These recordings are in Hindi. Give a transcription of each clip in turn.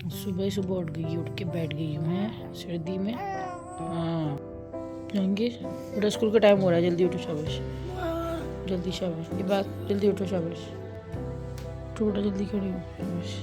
सुबह सुबह उठ के बैठ गई हूँ मैं सर्दी में। हाँ जहांगीर बेटा स्कूल का टाइम हो रहा है, जल्दी उठो शाबाश, जल्दी शाबाश, ये बात जल्दी उठो शाबाश, उठो बेटा जल्दी खड़ी हो शाबाश।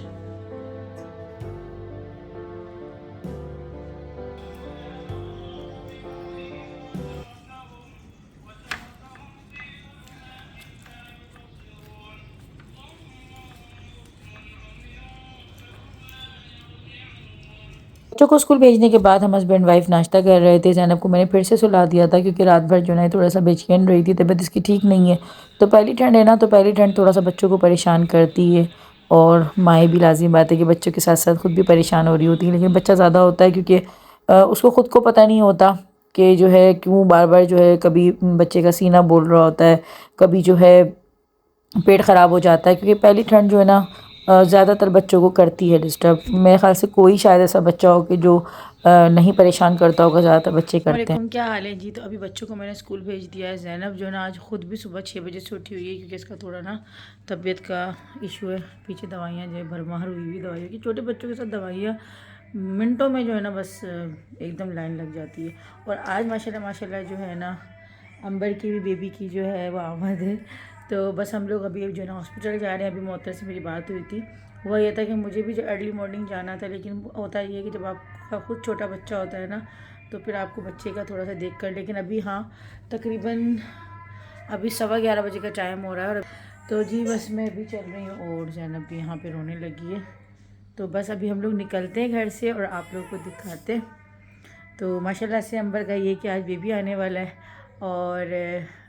बच्चों को स्कूल भेजने के बाद हम हस्बैंड वाइफ नाश्ता कर रहे थे। ज़ैनब को मैंने फिर से सुला दिया था क्योंकि रात भर जो है थोड़ा सा बेचैन रही थी, तबीयत इसकी ठीक नहीं है। तो पहली ठंड है ना, तो पहली ठंड थोड़ा सा बच्चों को परेशान करती है, और माएँ भी लाजिम बात है कि बच्चों के साथ साथ खुद भी परेशान हो रही होती है। लेकिन बच्चा ज़्यादा होता है क्योंकि उसको खुद को पता नहीं होता कि जो है क्यों बार बार जो है, कभी बच्चे का सीना बोल रहा होता है, कभी जो है पेट ख़राब हो जाता है, क्योंकि पहली ठंड जो है ना ज़्यादातर बच्चों को करती है डिस्टर्ब। मेरे ख्याल से कोई शायद ऐसा बच्चा हो कि जो नहीं परेशान करता होगा, ज़्यादातर बच्चे करते हैं। क्या हाल है जी? तो अभी बच्चों को मैंने स्कूल भेज दिया है। ज़ैनब जो है ना आज ख़ुद भी सुबह 6 बजे से उठी हुई है क्योंकि इसका थोड़ा ना तबीयत का इशू है। पीछे दवाइयाँ जो है भरमार हुई हुई दवाइयों की। छोटे बच्चों के साथ दवाइयाँ मिनटों में जो है ना बस एकदम लाइन लग जाती है। और आज माशाल्लाह जो है ना अंबर की भी बेबी की जो है वो आमद है। तो बस हम लोग अभी जो है ना हॉस्पिटल जा रहे हैं। अभी मोहतर से मेरी बात हुई थी, वो ये था कि मुझे भी जो अर्ली मॉर्निंग जाना था, लेकिन होता ये है कि जब आपका खुद छोटा बच्चा होता है ना तो फिर आपको बच्चे का थोड़ा सा देख कर। लेकिन अभी हाँ तकरीबन अभी 11:15 बजे का टाइम हो रहा है। और तो जी बस मैं अभी चल रही हूँ और ज़ैनब भी यहाँ पे रोने लगी है। तो बस अभी हम लोग निकलते हैं घर से और आप लोग को दिखाते हैं। तो माशाल्लाह से अंबर का ये कि आज बेबी आने वाला है। और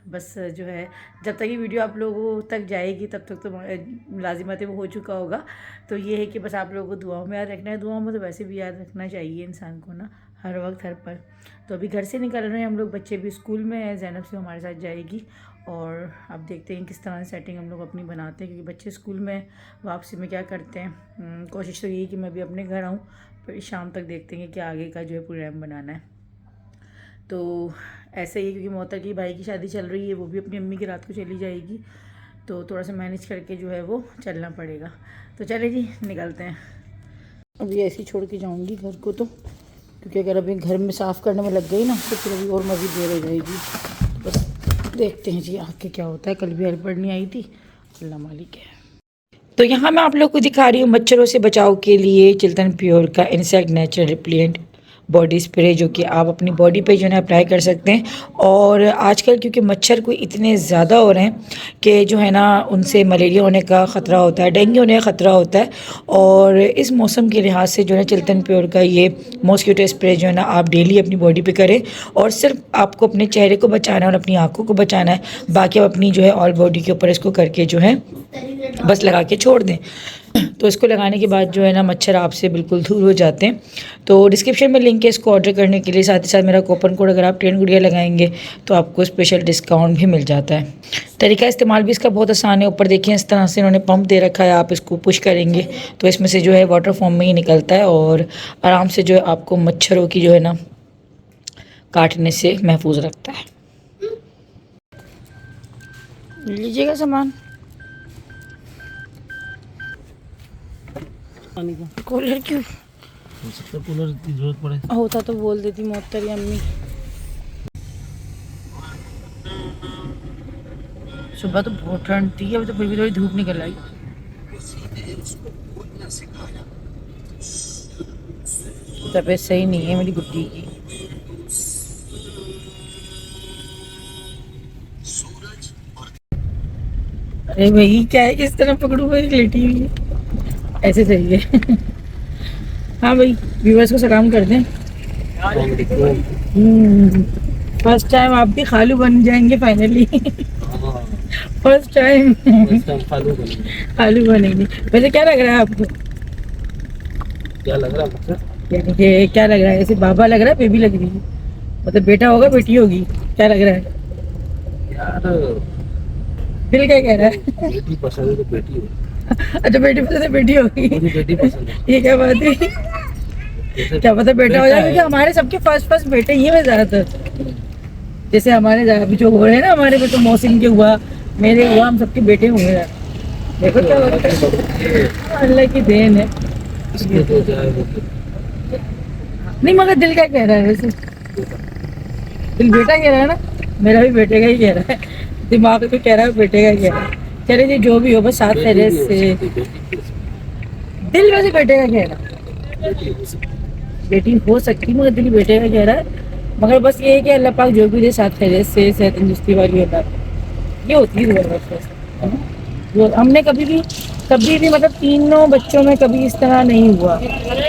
बस जो है जब तक ये वीडियो आप लोगों तक जाएगी तब तक तो लाजिमत वो हो चुका होगा। तो ये है कि बस आप लोगों को दुआओं में याद रखना है। दुआओं में तो वैसे भी याद रखना चाहिए इंसान को ना, हर वक्त हर पल। तो अभी घर से निकल रहे हैं हम लोग, बच्चे भी स्कूल में हैं, ज़ैनब से हमारे साथ जाएगी। और अब देखते हैं किस तरह से सेटिंग हम लोग अपनी बनाते हैं, क्योंकि बच्चे स्कूल में वापसी में क्या करते हैं। कोशिश तो यही कि मैं भी अपने घर आऊँ, फिर शाम तक देखते हैं कि आगे का जो है प्रोग्राम बनाना है। तो ऐसे ही क्योंकि मोहतर की भाई की शादी चल रही है, वो भी अपनी अम्मी की रात को चली जाएगी, तो थोड़ा सा मैनेज करके जो है वो चलना पड़ेगा। तो चले जी निकलते हैं। अभी ऐसे ही छोड़ के जाऊंगी घर को, तो क्योंकि अगर अभी घर में साफ़ करने में लग गई ना तो फिर अभी और मज़ीद देर हो जाएगी। तो बस देखते हैं जी आगे क्या होता है। कल भी हेल्पर नहीं आई थी, अल्लाह मालिक है। तो यहाँ मैं आप लोग को दिखा रही हूँ मच्छरों से बचाव के लिए चिल्तन प्योर का insect natural repellent body spray, जो कि आप अपनी बॉडी पे जो है अप्लाई कर सकते हैं। और आजकल क्योंकि मच्छर कोई इतने ज़्यादा हो रहे हैं कि जो है ना उनसे मलेरिया होने का ख़तरा होता है, डेंगू होने का ख़तरा होता है। और इस मौसम के लिहाज से जो है चिल्तन प्योर का ये मॉस्किटो स्प्रे जो है ना आप डेली अपनी बॉडी पे करें। और सिर्फ आपको अपने चेहरे को बचाना है और अपनी आँखों को बचाना है, बाकी आप अपनी जो है ऑल बॉडी के ऊपर इसको करके जो है बस लगा के छोड़ दें। तो इसको लगाने के बाद जो है ना मच्छर आपसे बिल्कुल दूर हो जाते हैं। तो डिस्क्रिप्शन में लिंक है इसको ऑर्डर करने के लिए। साथ ही साथ मेरा कूपन कोड अगर आप 10 गुड़िया लगाएंगे तो आपको स्पेशल डिस्काउंट भी मिल जाता है। तरीका इस्तेमाल भी इसका बहुत आसान है। ऊपर देखिए इस तरह से इन्होंने पंप दे रखा है, आप इसको पुश करेंगे तो इसमें से जो है वाटर फॉर्म में ही निकलता है और आराम से जो है आपको मच्छरों की जो है ना काटने से महफूज रखता है। लीजिएगा सामान। पानी का कूलर क्यों? हो सकता है कूलर की जरूरत पड़े। होता तो बोल देती मोहतर या अम्मी। सुबह तो बहुत ठंड थी, अभी तो फिर भी थोड़ी धूप निकल आई। तबीयत सही नहीं है मेरी गुड्डी की। अरे भाई क्या है, किस तरह पकड़ू भाई, लेटी हुई है ऐसे सही है। हाँ भाई व्यूअर्स को सलाम कर दें। फर्स्ट टाइम आप भी खालू बन जाएंगे फाइनली। फर्स्ट टाइम खालू बनेंगे। वैसे क्या लग रहा है आपको? क्या लग रहा है यानी कि क्या लग रहा है? ऐसे बाबा लग रहा है, बेबी लग रही है, मतलब बेटा होगा बेटी होगी, क्या लग रहा है यार? दिल क्या कह रहा है? बेटी पसंद है तो बेटी हो। अच्छा बेटी पसंद है बेटी होगी, बेटी पसंद है। ये क्या बात है? क्या पता बेटा हो जाए, क्योंकि हमारे सबके फर्स्ट बेटे ही है ज्यादातर। जैसे हमारे अभी जो हो रहे हैं ना, हमारे पे तो मौसम के हुआ, मेरे हुआ, हम सबके बेटे हुए हैं। देखो क्या होता है, अल्लाह की देन है। इसमें तो जाए वो नहीं मगर दिल क्या कह रहा है वैसे, दिल बेटा कह रहा है ना, मेरा भी बेटे का ही कह रहा है, दिमाग तो कह रहा है बेटे का ही कह रहा है। चले जी जो भी हो बस साथ बेटी तेरे भी हो से, सकती, बेटी हो दिल वैसे बेटे का कह रहा है, सकती, बेटी हो सकती। बेटी हो सकती मगर दिल बेटे का कह रहा है। मगर बस ये है कि अल्लाह पाक जो भी दे साथ खैरियत से सेहत तंदुरुस्ती वाली औलाद, ये होती है दुआ बस वैसे, है ना? जो हमने कभी भी मतलब तीनों बच्चों में कभी इस तरह नहीं हुआ।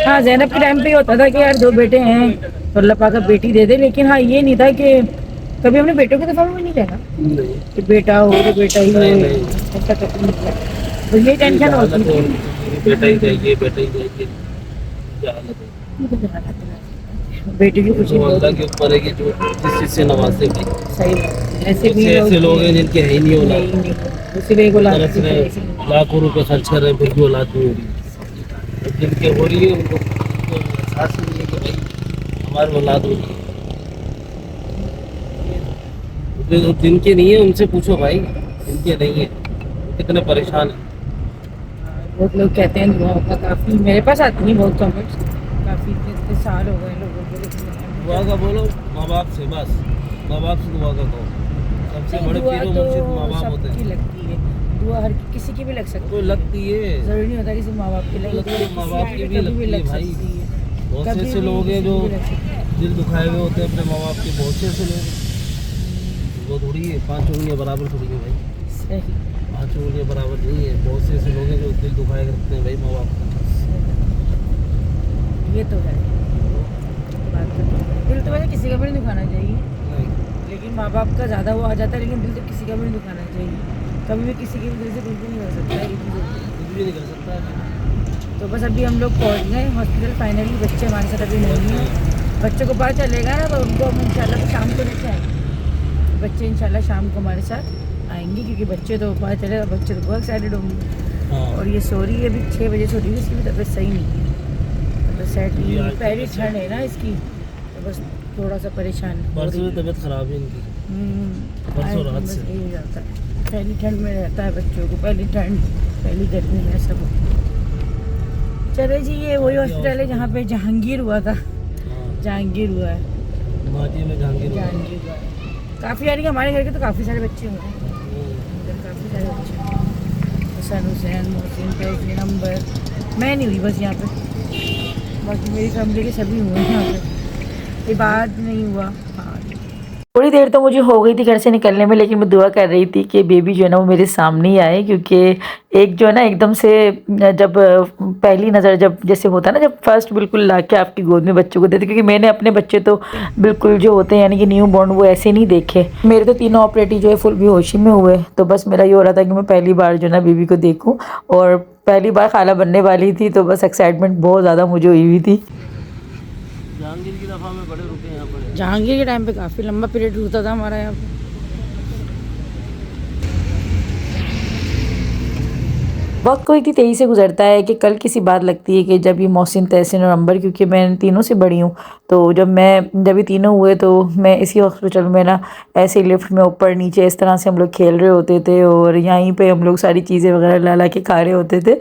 हाँ ज़ैनब के टाइम पे ये होता था कि यार दो बेटे हैं तो अल्लाह पाक अब बेटी दे दे, लेकिन हाँ ये नहीं था कि कभी हमने बेटों की तरफ में नहीं देखा नहीं कि बेटा हो तो बेटा ही हो, नहीं नहीं, ऐसा कभी नहीं था। तो ये ये टेंशन होती जहालत है थी। उनकी, ये बेटा ही चाहिए, बेटा ही चाहिए, जहालत है। बेटी की ये खुशी तो बहुत अल्लाह के ऊपर है कि जो जिस चीज़ से नवाजे भाई। सही बात है। ऐसे भी ऐसे ऐसे लोग हैं जिनके है ही नहीं औलाद, नहीं नहीं उसी में एक औलाद तरफ की से तरह से लाखों रुपए खर्च कर रहे हैं, फिर भी औलाद नहीं हो रही। और जिनके हो रही है उनको एहसास ही नहीं है कि भाई हमारी औलाद हो रही है। जो जिनके नहीं है उनसे पूछो भाई, जिनके नहीं है वो कितने परेशान है। बहुत लोग कहते हैं दुआ का, काफ़ी मेरे पास आती हैं बहुत कमेंट्स, काफ़ी इतने साल हो गए लोगों को, लेकिन दुआ का बोलो माँ बाप से, बस माँ बाप से दुआ का कहो। सबसे नहीं बड़े दुआ पीरो तो मुर्शिद माँ बाप होते सबकी हैं। लगती है, दुआ हर किसी की भी लग सकती तो है, लगती है, ज़रूरी नहीं होता किसी माँ बाप की लगे, लगती है, माँ किसी बाप की भी कभी भी लगती है लग भाई। सकती है, बहुत से कभी ऐसे भी लोग हैं किसी जो की भी लग सकती है। दिल दुखाए हुए होते हैं अपने माँ बाप के, बहुत से ऐसे लोग हैं। वो थोड़ी है, 5 उंगलियां बराबर थोड़ी है भाई, सही 5 उंगलियां बराबर नहीं है। बहुत से ऐसे लोग हैं जो दिल दुखाए रखते हैं भाई माँ बाप का। ये तो है बात, तो दिल तो वैसे किसी का भी नहीं दुखाना चाहिए, नहीं, लेकिन माँ बाप का ज़्यादा वो आ जाता है, लेकिन दिल तो किसी का भी नहीं दुखाना चाहिए, कभी भी किसी के भी दिल से कुछ भी नहीं हो सकता है, ये चीज़ होती है। कुछ भी नहीं कर सकता है। तो बस अभी हम लोग पहुँच गए हॉस्पिटल फाइनली, बच्चे हमारे साथ अभी नहीं हैं, बच्चों को पता चलेगा ना तो उनको हम इंशाल्लाह तो शाम को लेके आएंगे, बच्चे इंशाल्लाह शाम को हमारे साथ आएंगे, क्योंकि बच्चे तो पता चलेगा, बच्चे तो बहुत एक्साइटेड होंगे। हाँ, और ये सो रही है अभी 6 बजे सो रही है, इसकी भी तबीयत सही नहीं है, तो सेट जी, आज पहली तबीयत ठंड है ना इसकी, तो बस थोड़ा सा परेशान हो परसों रही से है। तबीयत खराब है इनकी, परसों आज रात बस से। यही रहता है, पहली ठंड में रहता है बच्चों को, पहली ठंड पहली गर्मी में सब होता है। चले जी ये वही हॉस्पिटल है जहाँ पे जहांगीर हुआ था, हाँ, जहांगीर हुआ है, माजी में जहांगीर हुआ है। जहांगीर हुआ है। काफ़ी यानी कि हमारे घर के तो काफ़ी सारे बच्चे हुए हैं, हम्म, काफ़ी सारे बच्चे हैं, हसन हुसैन मोहसिन फैजल नंबर, मैं नहीं हुई बस यहाँ पे, बाकी मेरी फैमिली के सभी हुए हैं यहाँ पे, ये बात नहीं हुआ। हाँ थोड़ी देर तो मुझे हो गई थी घर से निकलने में, लेकिन मैं दुआ कर रही थी कि बेबी जो है ना वो मेरे सामने ही आए, क्योंकि एक जो है ना एकदम से जब पहली नज़र जब जैसे होता है ना, जब फर्स्ट बिल्कुल लाके आपकी गोद में बच्चों को देते, क्योंकि मैंने अपने बच्चे तो बिल्कुल जो होते हैं यानी कि न्यू बॉर्न वो ऐसे नहीं देखे, मेरे तो तीनों ऑपरेटिव जो है फुल बेहोशी में हुए, तो बस मेरा ये हो रहा था कि मैं पहली बार जो है ना बेबी को देखूँ, और पहली बार खाला बनने वाली थी, तो बस एक्साइटमेंट बहुत ज़्यादा मुझे हुई थी। जहांगीर की दफ़ा में बड़े रुके यहाँ पर। जहांगीर के टाइम पे काफ़ी लंबा पीरियड होता था हमारा यहाँ पे। वक्त कोई इतनी तेज़ी से गुजरता है कि कल किसी बात लगती है कि जब ये मोहसिन तहसीन और अंबर, क्योंकि मैं तीनों से बड़ी हूँ, तो जब ये तीनों हुए तो मैं इसी हॉस्पिटल में ना ऐसे लिफ्ट में ऊपर नीचे इस तरह से हम लोग खेल रहे होते थे, और यहीं पे हम लोग सारी चीज़ें वगैरह ला ला के खा रहे होते थे।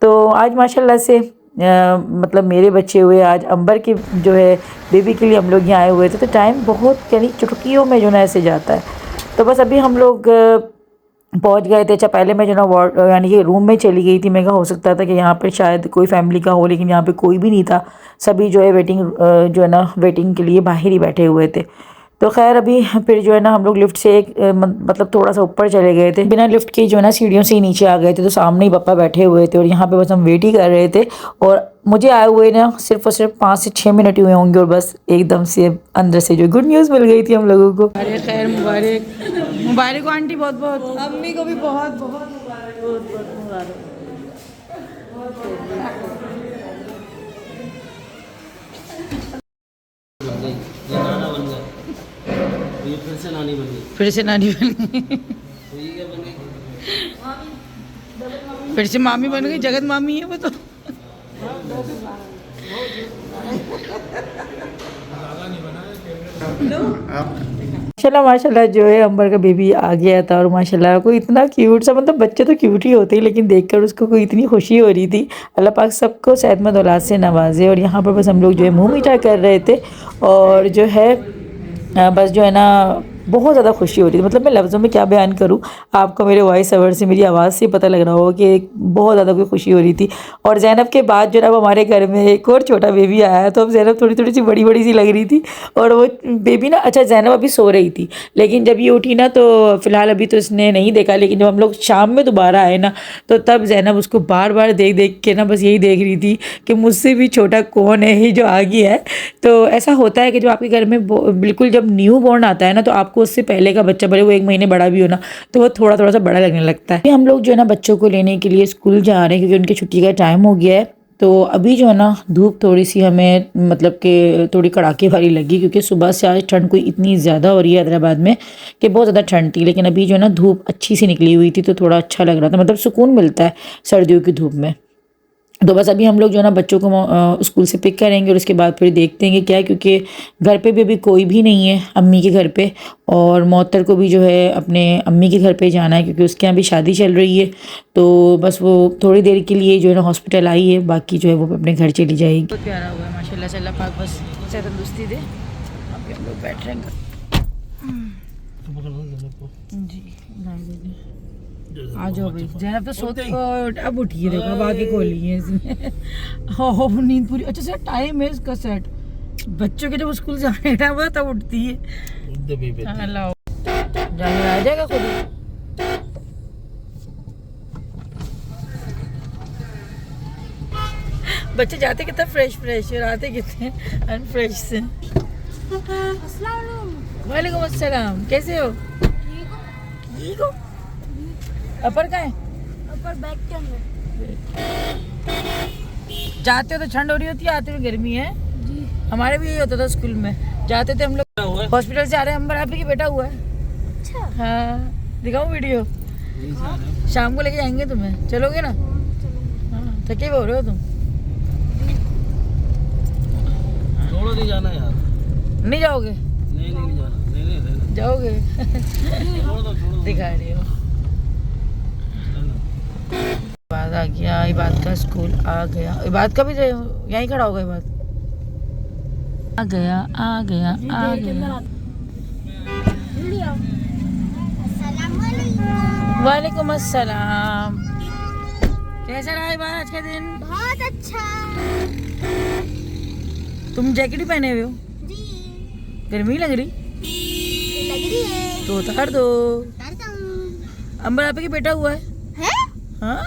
तो आज माशाल्लाह से मतलब मेरे बच्चे हुए, आज अंबर के जो है बेबी के लिए हम लोग यहाँ आए हुए थे, तो टाइम बहुत यानी चुटकियों में जो ना ऐसे जाता है। तो बस अभी हम लोग पहुंच गए थे। अच्छा पहले मैं जो ना वार्ड यानी कि रूम में चली गई थी, मैं कहा हो सकता था कि यहाँ पे शायद कोई फैमिली का हो, लेकिन यहाँ पे कोई भी नहीं था, सभी जो है वेटिंग जो है ना वेटिंग के लिए बाहर ही बैठे हुए थे। तो खैर अभी फिर जो है ना हम लोग लिफ्ट से एक मतलब थोड़ा सा ऊपर चले गए थे, बिना लिफ्ट के जो है ना सीढ़ियों से ही नीचे आ गए थे, तो सामने ही पापा बैठे हुए थे और यहाँ पे बस हम वेट ही कर रहे थे। और मुझे आए हुए ना सिर्फ और सिर्फ 5 से 6 मिनट ही हुए होंगे, और बस एकदम से अंदर से जो गुड न्यूज़ मिल गई थी हम लोगों को। अरे खैर मुबारक मुबारक आंटी, बहुत बहुत, अम्मी को भी बहुत बहुत मुबारक। बन गई, ये नाना बन गया, तो ये फिर से नानी बन गई, फिर से नानी बन गई, तो ये क्या बन गई? फिर से मामी बन गई, जगत मामी है वो तो। माशाल्लाह माशाल्लाह जो है अंबर का बेबी आ गया था और माशाल्लाह को इतना क्यूट सा, मतलब बच्चे तो क्यूट ही होते हैं लेकिन देखकर उसको कोई इतनी खुशी हो रही थी। अल्लाह पाक सबको सेहतमंद औलाद से नवाजे। और यहाँ पर बस हम लोग जो है मुंह मीठा कर रहे थे और जो है बस जो है ना बहुत ज़्यादा खुशी हो रही थी। मतलब मैं लफ्ज़ों में क्या बयान करूँ, आपको मेरे वॉइस ओवर से, मेरी आवाज़ से पता लग रहा होगा कि बहुत ज़्यादा कोई खुशी हो रही थी। और ज़ैनब के बाद जो है अब हमारे घर में एक और छोटा बेबी आया है, तो अब ज़ैनब थोड़ी थोड़ी सी बड़ी बड़ी सी लग रही थी। और वो बेबी ना, अच्छा ज़ैनब अभी सो रही थी लेकिन जब ये उठी ना तो फ़िलहाल अभी तो इसने नहीं देखा, लेकिन जब हम लोग शाम में दोबारा आए ना तो तब ज़ैनब उसको बार बार देख देख के ना बस यही देख रही थी कि मुझसे भी छोटा कौन है ये जो आ गया है। तो ऐसा होता है कि जो आपके घर में बिल्कुल जब न्यू बॉर्न आता है ना, तो आपको उससे पहले का बच्चा, भले वो 1 महीने बड़ा भी हो ना, तो वो थोड़ा थोड़ा सा बड़ा लगने लगता है। हम लोग जो है ना बच्चों को लेने के लिए स्कूल जा रहे हैं क्योंकि उनकी छुट्टी का टाइम हो गया है। तो अभी जो है ना धूप थोड़ी सी हमें मतलब कि थोड़ी कड़ाके वाली लगी, क्योंकि सुबह से आज ठंड कोई इतनी ज़्यादा हो रही है हैदराबाद में कि बहुत ज़्यादा ठंड थी। लेकिन अभी जो है ना धूप अच्छी सी निकली हुई थी तो थोड़ा अच्छा लग रहा था, मतलब सुकून मिलता है सर्दियों की धूप में। तो बस अभी हम लोग जो है ना बच्चों को स्कूल से पिक करेंगे और उसके बाद फिर देखते हैं कि क्या है, क्योंकि घर पे भी अभी कोई भी नहीं है अम्मी के घर पे। और मोहत्तर को भी जो है अपने अम्मी के घर पे जाना है क्योंकि उसके यहाँ भी शादी चल रही है। तो बस वो थोड़ी देर के लिए जो है ना हॉस्पिटल आई है, बाकी जो है वो अपने घर चली जाएगी। बहुत प्यारा हुआ है माशाल्लाह से, अल्लाह पाक बस तंदुरुस्ती दे। अभी हम लोग बैठ रहे हैं जी। आ जाओ भाई, ज़ैनब तो सोते अब उठी है, देखो अब आगे खोली है इसने। हो नींद पूरी। अच्छा सर टाइम है इसका सेट, बच्चों के जब स्कूल जाने टाइम हुआ तब उठती है। अल्लाह जाने आ जाएगा खुद ही। बच्चे जाते कितना फ्रेश फ्रेश और आते कितने अनफ्रेश से। वालेकुम अस्सलाम, कैसे हो? ठीक हो? अपर का है? अपर बैग के अंदर। जाते हो तो ठंड हो रही होती है, आते हुए गर्मी है जी। हमारे भी यही होता था स्कूल में, जाते थे हम लोग हॉस्पिटल से आ रहे हैं। अंबर आप ही बेटा हुआ है। अच्छा हाँ, दिखाऊं वीडियो? शाम को लेके जाएंगे तुम्हें, चलोगे ना? हाँ, थके हो रहे हो तुम? छोड़ो, नहीं जाना यार। नहीं जाओगे? नहीं जाना, नहीं जाओगे। छोड़ दो। दिखा रही हो। इबाद आ गया, इबाद का स्कूल आ गया। इबाद का भी यहीं खड़ा होगा। इबाद आ गया आ गया आ गया। वालेकुम अस्सलाम, कैसा रहा इबाद आज का दिन? बहुत अच्छा। तुम जैकेट ही पहने हुए हो जी, गर्मी लग रही है तो उतार दो। उतारता हूँ। अंबर आप ही बेटा हुआ है? हाँ?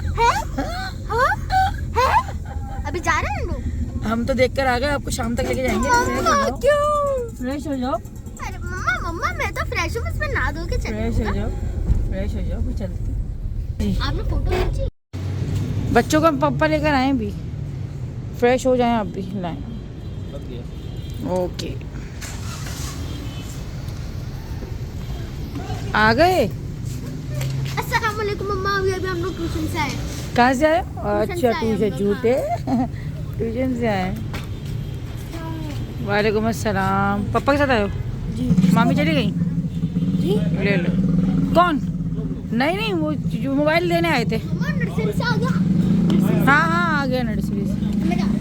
अभी जा रहे हैं लोग? हम तो देखकर आ गए, आपको शाम तक लेके जाएंगे। क्यों? फ्रेश हो जाओ। अरे मम्मा मैं तो फ्रेश हूँ, बस मैं नहा धो के चली फ्रेश हो जाओ, फ्रेश हो जाओ, फिर चलती। आपने फोटो खींची? बच्चों का पापा लेकर आए भी, फ्रेश हो जाएं आप भी, लाएं। ओके आ गए। अस्सलाम वालेकुम मम्मा, अभी हम लोग ट्यूशन से आए। कहाँ से आए? ट्यूशन अच्छा से आए हम ट्यूशन, लोग, झूठे ट्यूशन से आए। वालेकुम अस्सलाम। पापा के साथ आए हो? जी। मामी चली गई? जी। ले लो। कौन? नहीं वो जो मोबाइल देने आए थे। मम्मा नर्सरी से आ गया। हाँ आ गया नर्सरी से। मैं जा-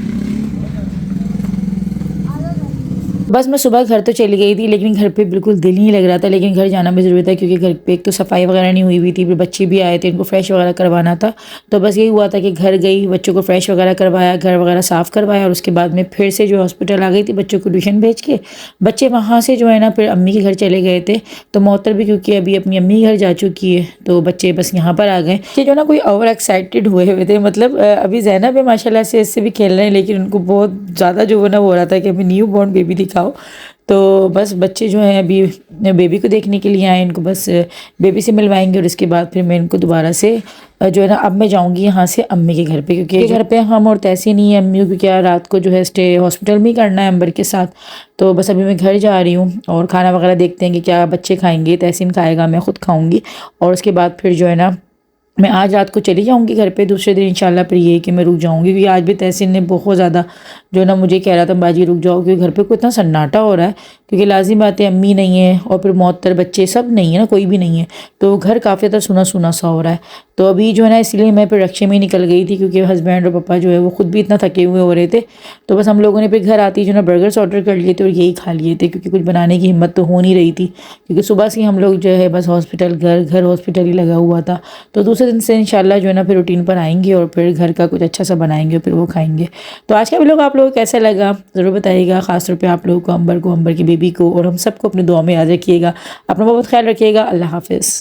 बस मैं सुबह घर तो चली गई थी लेकिन घर पे बिल्कुल दिल नहीं लग रहा था, लेकिन घर जाना भी ज़रूरी था क्योंकि घर पे एक तो सफाई वगैरह नहीं हुई थी, फिर बच्चे भी आए थे, इनको फ्रेश वगैरह करवाना था। तो बस यही हुआ था कि घर गई, बच्चों को फ्रेश वगैरह करवाया, घर वगैरह साफ़ करवाया और उसके बाद में फिर से जो हॉस्पिटल आ गई थी बच्चों को ट्यूशन भेज के। बच्चे वहाँ से जो है ना फिर अम्मी के घर चले गए थे। तो मोहत्तर भी क्योंकि अभी अपनी अम्मी के घर जा चुकी है तो बच्चे बस यहाँ पर आ गए कि जो ना कोई ओवर एक्साइटेड हुए थे। मतलब अभी ज़ैनब है माशाल्लाह से, इससे भी खेल रहे हैं लेकिन उनको बहुत ज़्यादा जो है ना वो हो रहा था कि अभी न्यू बॉर्न बेबी दिखाओ। तो बस बच्चे जो हैं अभी बेबी को देखने के लिए आए, इनको बस बेबी से मिलवाएंगे और इसके बाद फिर मैं इनको दोबारा से जो है ना, अब मैं जाऊंगी यहाँ से अम्मी के घर पे क्योंकि घर पे हम और तैसी नहीं है अम्मी, क्योंकि यार रात को जो है स्टे हॉस्पिटल में ही करना है अंबर के साथ। तो बस अभी मैं घर जा रही हूँ और खाना वगैरह देखते हैं कि क्या बच्चे खाएंगे। तहसीन खाएगा, मैं ख़ुद खाऊँगी और उसके बाद फिर जो है ना मैं आज रात को चली जाऊंगी घर पे, दूसरे दिन इंशाल्लाह फिर ये है कि मैं रुक जाऊंगी, क्योंकि आज भी तहसीन ने बहुत ज़्यादा जो ना मुझे कह रहा था बाजी रुक जाओ, क्योंकि घर पे कोई इतना सन्नाटा हो रहा है, क्योंकि लाजिम बात है अम्मी नहीं है और फिर मोहत्तर बच्चे सब नहीं है ना, कोई भी नहीं है, तो घर काफ़ी ज़्यादा सुना सुना सा हो रहा है। तो अभी जो है ना इसलिए मैं फिर रक्शे में ही निकल गई थी, क्योंकि हस्बैंड और पापा जो है वो खुद भी इतना थके हुए हो रहे थे। तो बस हम लोगों ने फिर घर आती जो ना बर्गर्स ऑर्डर कर लिए थे और यही खा लिए थे, क्योंकि कुछ बनाने की हिम्मत तो हो नहीं रही थी, क्योंकि सुबह से हम लोग जो है बस हॉस्पिटल घर घर हॉस्पिटल ही लगा हुआ था। तो दूसरे दिन से इंशाल्लाह जो है ना फिर रूटीन पर आएंगे और फिर घर का कुछ अच्छा सा बनाएंगे और फिर वो खाएंगे। तो आज का व्लॉग आप लोगों को कैसा लगा ज़रूर बताइएगा, ख़ासतौर पे आप लोगों को, अंबर की बेबी को और हम सबको अपनी दुआ में याद रखिएगा। अपना बहुत ख्याल रखिएगा। अल्लाह हाफ़िज़।